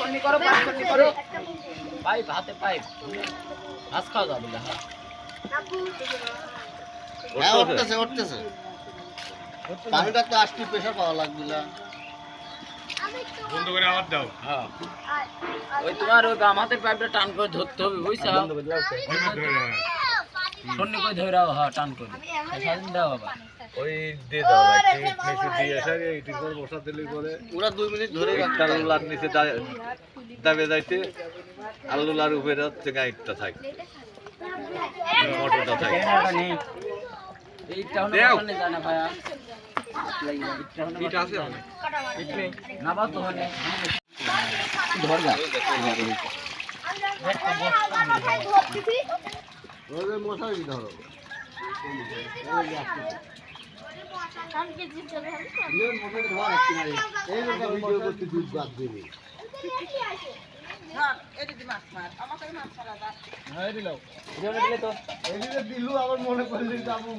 করনি করো পাইপ হাতে পাইপ ঘাস খাওয়া যাবে না হ্যাঁ উঠতেছে পানিটা তো আসতে প্রেশার পাওয়া লাগবে না বন্ধ করে আবার দাও। হ্যাঁ ওই তোমার ওই বাম হাতের পাইপটা টান করে ধরতে হবে বুঝছো সন্নি করে ধরে রাখো হ্যাঁ টান করে স্বাধীন দাও বাবা ওই দিয়ে দাও নিচে দিয়ে এসে ইটি করে বসা দিলে করে পুরা 2 মিনিট ধরে আলুলার নিচে দাবে যাইতে আলুলার উপরে হচ্ছে গাইডটা থাকে মোটরটা থাকে এইটা হলো ওখানে জানা ভাইয়া ইট আছে অনেক না বা তো মানে ধর গা রোজের মশারি ধরো দিলু আবার মনে করলি যাবো